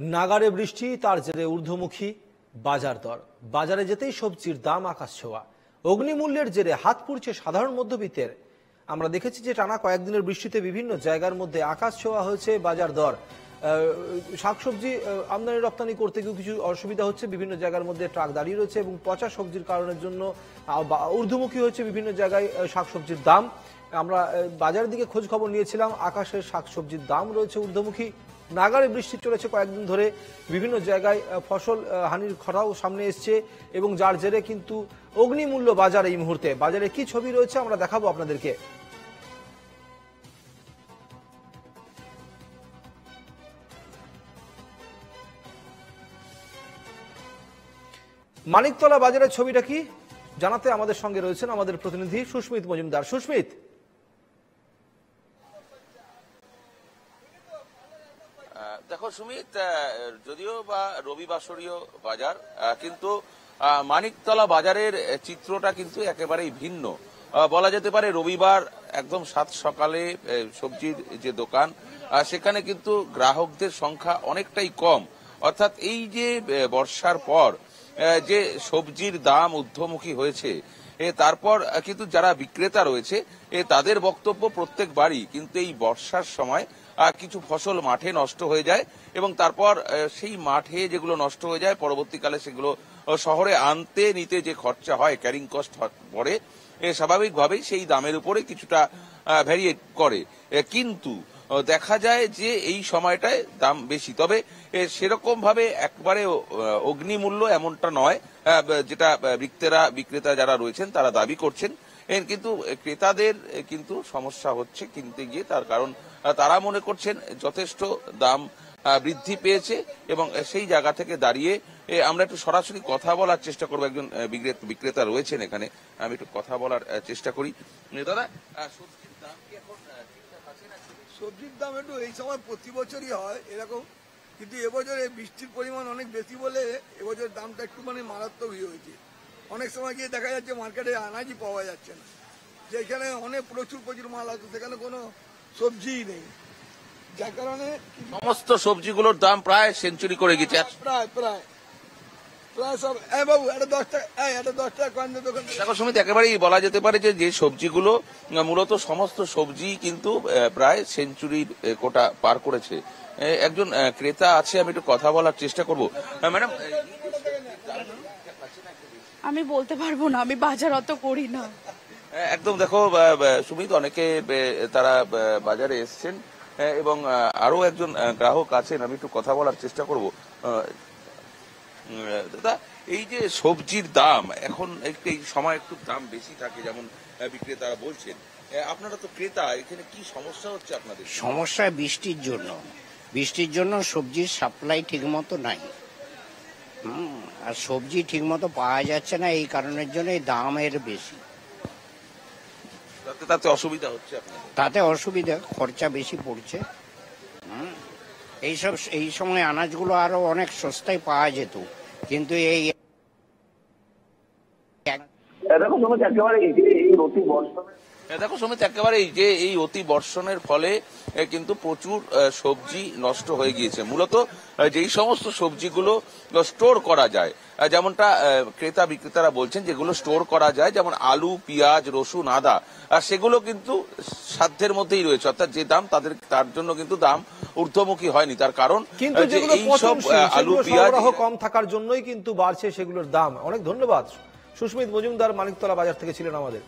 নাগারে বৃষ্টি, তার জেরে ঊর্ধ্বমুখী বাজার দর। বাজারে যেতেই সবজির দাম আকাশ ছোঁয়া। অগ্নিমূল্যের জেরে হাত পুড়ছে সাধারণ মধ্যবিত্তের। আমরা দেখেছি যে টানা কয়েকদিনের বৃষ্টিতে বিভিন্ন জায়গার মধ্যে আকাশ ছোঁয়া হয়েছে বাজার দর। শাকসবজি আমদানি রপ্তানি করতে গিয়েও কিছু অসুবিধা হচ্ছে, বিভিন্ন জায়গার মধ্যে ট্রাক দাঁড়িয়ে রয়েছে এবং পচা সবজির কারণের জন্য ঊর্ধ্বমুখী হচ্ছে বিভিন্ন জায়গায় শাকসবজির দাম। আমরা বাজারের দিকে খোঁজ খবর নিয়েছিলাম, আকাশের শাকসবজির দাম রয়েছে ঊর্ধ্বমুখী। নাগারে বৃষ্টি চলেছে কয়েকদিন ধরে, বিভিন্ন জায়গায় ফসল হানির খরাও সামনে এসছে এবং যার জেরে কিন্তু অগ্নিমূল্য বাজার। এই মুহূর্তে বাজারে কি ছবি রয়েছে আমরা দেখাবো আপনাদেরকে। মানিকতলা বাজারের ছবিটা কি জানাতে আমাদের সঙ্গে রয়েছেন আমাদের প্রতিনিধি সুস্মিত মজুমদার। সুস্মিত, দেখো সুমিত, যদিও বা রবিবাসরীয় বাজার, কিন্তু মানিকতলা বাজারের চিত্রটা কিন্তু একেবারেই ভিন্ন বলা যেতে পারে। রবিবার একদম সাত সকালে সবজির যে দোকান, সেখানে কিন্তু গ্রাহকদের সংখ্যা অনেকটাই কম। অর্থাৎ এই যে বর্ষার পর যে সবজির দাম ঊর্ধ্বমুখী হয়েছে, তারপর কিন্তু যারা বিক্রেতা রয়েছে তাদের বক্তব্য প্রত্যেকবারই কিন্তু এই বর্ষার সময় কিছু ফসল মাঠে নষ্ট হয়ে যায় এবং তারপর সেই মাঠে যেগুলো নষ্ট হয়ে যায় পরবর্তীকালে সেগুলো শহরে আনতে নিতে যে খরচা হয়, ক্যারিং কস্ট পড়ে, স্বাভাবিকভাবেই সেই দামের উপরে কিছুটা ভ্যারিয়েট করে। কিন্তু দেখা যায় যে এই সময়টায় দাম বেশি, তবে সেরকম ভাবে একবারে অগ্নিমূল্য এমনটা নয় যেটা বিক্রেতা যারা রয়েছেন তারা দাবি করছেন। কিন্তু ক্রেতাদের কিন্তু সমস্যা হচ্ছে কিনতে গিয়ে, তার কারণ তারা মনে করছেন যথেষ্ট দাম বৃদ্ধি পেয়েছে এবং সেই জায়গা থেকে দাঁড়িয়ে আমরা একটু সরাসরি কথা বলার চেষ্টা করবো। একজন বিক্রেতা রয়েছেন এখানে, আমি একটু কথা বলার চেষ্টা করি। দাদা, সবজির দাম কি এখন ঠিকঠাক আছে না? সবজির দাম একটু এই সময় প্রতি বছরই হয় এরকম, কিন্তু এবছরে বৃষ্টির পরিমাণ অনেক বেশি বলে এবছর দামটা একটু মারাত্মক হয়েছে। অনেক সময় গিয়ে দেখা যাচ্ছে মার্কেটে আনাজই পাওয়া যাচ্ছে না, যেখানে অনেক প্রচুর মাল আছে সেখানে কোনো সবজিই নেই, যার কারণে সমস্ত সবজিগুলোর দাম প্রায় সেঞ্চুরি করে গেছে। প্রায় প্রায় প্রায় সব বাবু এটা 10 টাকা, এটা 10 টাকা কয়েন দোকান। দেখো সুমিত, একেবারেই বলা যেতে পারে যে সবজিগুলো মূলত সমস্ত সবজি কিন্তু প্রায় সেঞ্চুরির কোটা পার করেছে। একজন ক্রেতা আছে, আমি একটু কথা বলার চেষ্টা করবো। ম্যাডাম, আমি বলতে পারবো না, আমি বাজার অত করি না। একদম দেখো সুমিত, অনেকে তারা বাজারে এসছেন এবং আরো একজন গ্রাহক আছেন, আমি একটু কথা বলার চেষ্টা করব। দাদা, এই যে সবজির দাম এখন এই সময় একটু দাম বেশি থাকে যেমন বিক্রেতারা বলছেন, আপনারা তো ক্রেতা, এখানে কি সমস্যা হচ্ছে আপনাদের? সমস্যা বৃষ্টির জন্য সবজির সাপ্লাই ঠিক মতো নাই, আর সবজি ঠিক মতো পাওয়া যাচ্ছে না, এই কারণের জন্য এই দামের বেশি। তাতে অসুবিধা হচ্ছে আপনাদের? তাতে অসুবিধা, খরচা বেশি পড়ছে। এই সময় আনাজগুলো আরো অনেক সস্তায় পাওয়া যেত, কিন্তু এই দেখো সুমিত, একেবারে এই অতি বর্ষণের ফলে কিন্তু প্রচুর সবজি নষ্ট হয়ে গিয়েছে। মূলত যেই সমস্ত সবজিগুলো স্টোর করা যায়, যেমনটা ক্রেতা বিক্রেতারা বলছেন, যেগুলো স্টোর করা যায় যেমন আলু, পেঁয়াজ, রসুন, আদা, আর সেগুলো কিন্তু সাধ্যের মধ্যেই রয়েছে, অর্থাৎ যে দাম তার জন্য কিন্তু দাম ঊর্ধ্বমুখী হয়নি। তার কারণ কিন্তু এইসব আলু পেঁয়াজ কম থাকার জন্যই কিন্তু বাড়ছে সেগুলোর দাম। অনেক ধন্যবাদ। সুস্মিত মজুমদার মানিকতলা বাজার থেকে ছিলেন আমাদের।